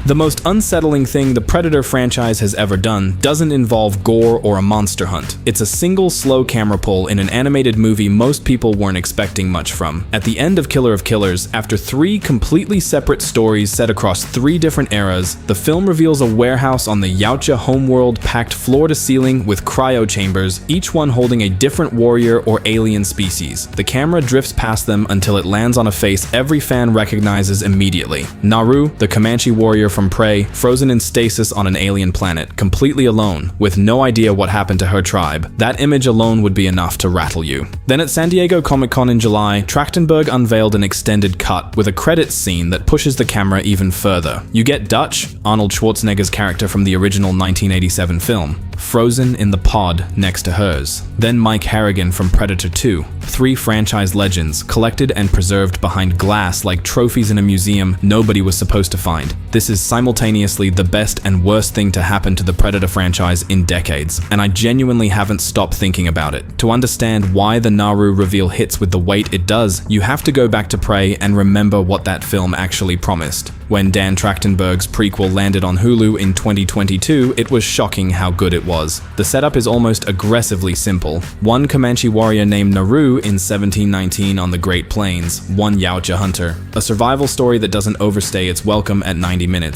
The most unsettling thing the Predator franchise has ever done doesn't involve gore or a monster hunt. It's a single slow camera pull in an animated movie most people weren't expecting much from. At the end of Killer of Killers, after 3 completely separate stories set across 3 different eras, the film reveals a warehouse on the Yautja homeworld packed floor to ceiling with cryo chambers, each one holding a different warrior or alien species. The camera drifts past them until it lands on a face every fan recognizes immediately. Naru, the Comanche warrior from Prey, frozen in stasis on an alien planet, completely alone, with no idea what happened to her tribe. That image alone would be enough to rattle you. Then at San Diego Comic-Con in July, Trachtenberg unveiled an extended cut with a credits scene that pushes the camera even further. You get Dutch, Arnold Schwarzenegger's character from the original 1987 film, frozen in the pod next to hers. Then Mike Harrigan from Predator 2, 3 franchise legends collected and preserved behind glass like trophies in a museum nobody was supposed to find. This is simultaneously the best and worst thing to happen to the Predator franchise in decades, and I genuinely haven't stopped thinking about it. To understand why the Naru reveal hits with the weight it does, you have to go back to Prey and remember what that film actually promised. When Dan Trachtenberg's prequel landed on Hulu in 2022, it was shocking how good it was. The setup is almost aggressively simple. One Comanche warrior named Naru in 1719 on the Great Plains, one Yautja hunter. A survival story that doesn't overstay its welcome at 90 minutes.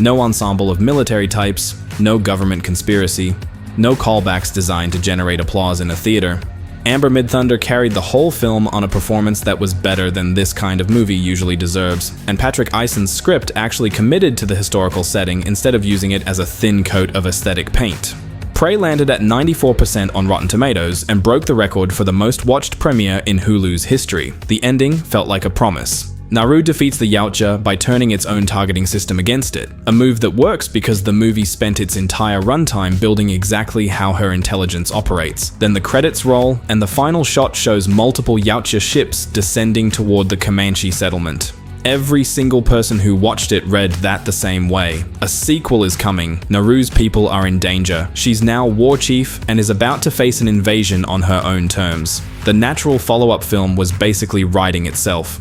No ensemble of military types, no government conspiracy, no callbacks designed to generate applause in a theater. Amber Midthunder carried the whole film on a performance that was better than this kind of movie usually deserves, and Patrick Eison's script actually committed to the historical setting instead of using it as a thin coat of aesthetic paint. Prey landed at 94% on Rotten Tomatoes and broke the record for the most watched premiere in Hulu's history. The ending felt like a promise. Naru defeats the Yautja by turning its own targeting system against it, a move that works because the movie spent its entire runtime building exactly how her intelligence operates. Then the credits roll, and the final shot shows multiple Yautja ships descending toward the Comanche settlement. Every single person who watched it read that the same way. A sequel is coming. Naru's people are in danger. She's now war chief and is about to face an invasion on her own terms. The natural follow-up film was basically writing itself.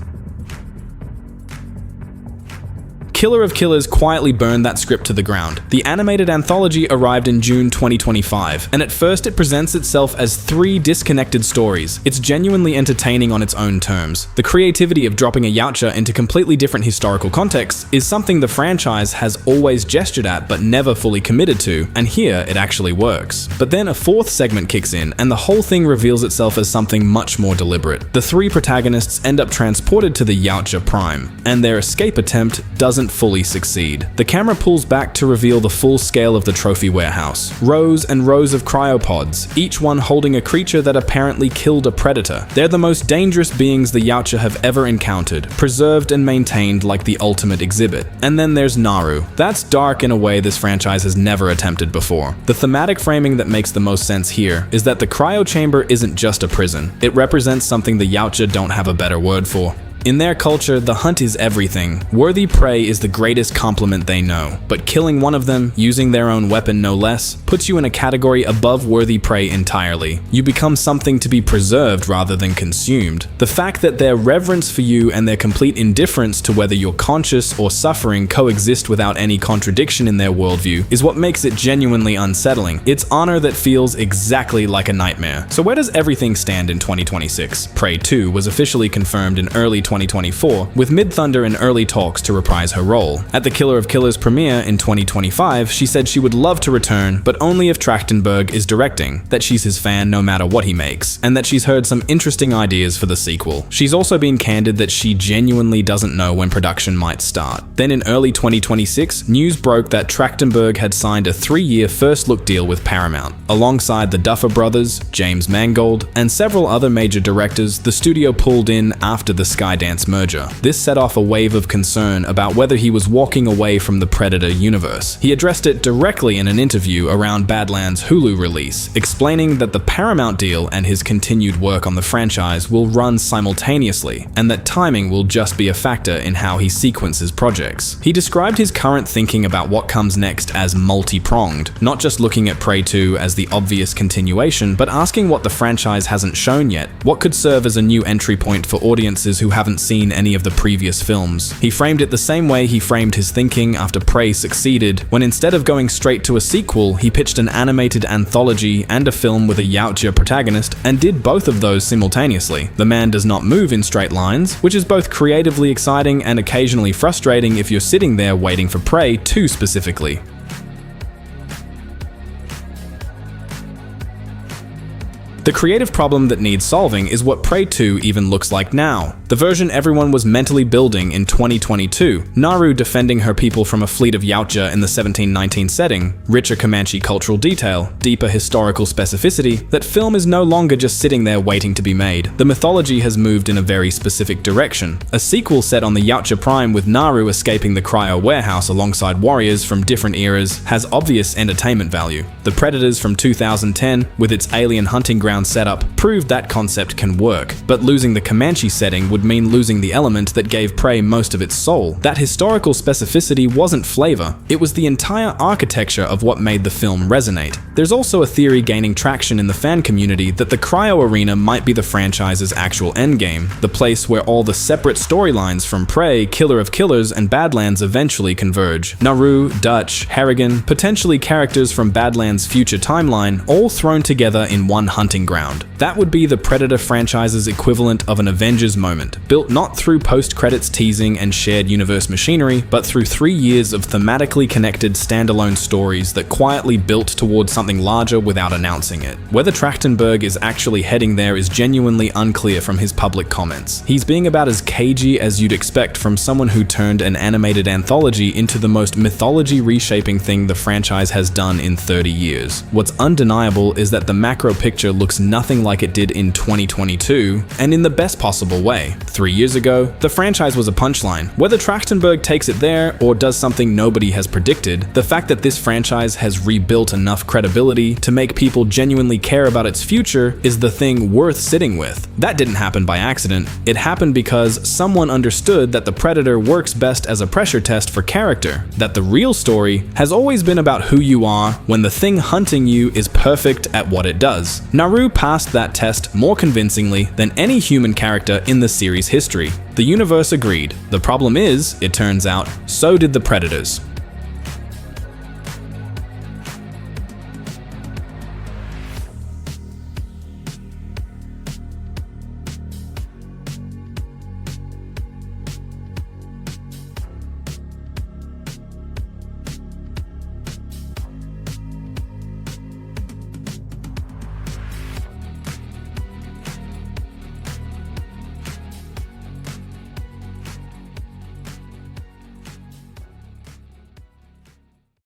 Killer of Killers quietly burned that script to the ground. The animated anthology arrived in June 2025, and at first it presents itself as 3 disconnected stories. It's genuinely entertaining on its own terms. The creativity of dropping a Yautja into completely different historical contexts is something the franchise has always gestured at but never fully committed to, and here it actually works. But then a 4th segment kicks in, and the whole thing reveals itself as something much more deliberate. The 3 protagonists end up transported to the Yautja Prime, and their escape attempt doesn't fully succeed. The camera pulls back to reveal the full scale of the trophy warehouse. Rows and rows of cryopods, each one holding a creature that apparently killed a predator. They're the most dangerous beings the Yautja have ever encountered, preserved and maintained like the ultimate exhibit. And then there's Naru. That's dark in a way this franchise has never attempted before. The thematic framing that makes the most sense here is that the cryo chamber isn't just a prison. It represents something the Yautja don't have a better word for. In their culture, the hunt is everything. Worthy prey is the greatest compliment they know, but killing one of them, using their own weapon no less, puts you in a category above worthy prey entirely. You become something to be preserved rather than consumed. The fact that their reverence for you and their complete indifference to whether you're conscious or suffering coexist without any contradiction in their worldview is what makes it genuinely unsettling. It's honor that feels exactly like a nightmare. So where does everything stand in 2026? Prey 2 was officially confirmed in early 2024, with Midthunder in early talks to reprise her role. At the Killer of Killers premiere in 2025, she said she would love to return, but only if Trachtenberg is directing, that she's his fan no matter what he makes, and that she's heard some interesting ideas for the sequel. She's also been candid that she genuinely doesn't know when production might start. Then in early 2026, news broke that Trachtenberg had signed a 3-year first-look deal with Paramount. Alongside the Duffer Brothers, James Mangold, and several other major directors, the studio pulled in after the Skydance merger. This set off a wave of concern about whether he was walking away from the Predator universe. He addressed it directly in an interview around Badlands' Hulu release, explaining that the Paramount deal and his continued work on the franchise will run simultaneously, and that timing will just be a factor in how he sequences projects. He described his current thinking about what comes next as multi-pronged, not just looking at Prey 2 as the obvious continuation, but asking what the franchise hasn't shown yet. What could serve as a new entry point for audiences who haven't haven't seen any of the previous films. He framed it the same way he framed his thinking after Prey succeeded, when instead of going straight to a sequel, he pitched an animated anthology and a film with a Yautja protagonist, and did both of those simultaneously. The man does not move in straight lines, which is both creatively exciting and occasionally frustrating if you're sitting there waiting for Prey too specifically. The creative problem that needs solving is what Prey 2 even looks like now. The version everyone was mentally building in 2022, Naru defending her people from a fleet of Yautja in the 1719 setting, richer Comanche cultural detail, deeper historical specificity, that film is no longer just sitting there waiting to be made. The mythology has moved in a very specific direction. A sequel set on the Yautja Prime with Naru escaping the cryo warehouse alongside warriors from different eras has obvious entertainment value. The Predators from 2010, with its alien hunting ground setup, proved that concept can work, but losing the Comanche setting would mean losing the element that gave Prey most of its soul. That historical specificity wasn't flavor, it was the entire architecture of what made the film resonate. There's also a theory gaining traction in the fan community that the Cryo Arena might be the franchise's actual endgame, the place where all the separate storylines from Prey, Killer of Killers, and Badlands eventually converge. Naru, Dutch, Harrigan, potentially characters from Badlands' future timeline, all thrown together in one hunting ground. That would be the Predator franchise's equivalent of an Avengers moment, built not through post-credits teasing and shared universe machinery, but through 3 years of thematically connected standalone stories that quietly built towards something larger without announcing it. Whether Trachtenberg is actually heading there is genuinely unclear from his public comments. He's being about as cagey as you'd expect from someone who turned an animated anthology into the most mythology-reshaping thing the franchise has done in 30 years. What's undeniable is that the macro picture looks nothing like it did in 2022, and in the best possible way. 3 years ago, the franchise was a punchline. Whether Trachtenberg takes it there or does something nobody has predicted, the fact that this franchise has rebuilt enough credibility to make people genuinely care about its future is the thing worth sitting with. That didn't happen by accident. It happened because someone understood that the Predator works best as a pressure test for character, that the real story has always been about who you are when the thing hunting you is perfect at what it does. Naru passed that test more convincingly than any human character in the series' history. The universe agreed. The problem is, it turns out, so did the Predators.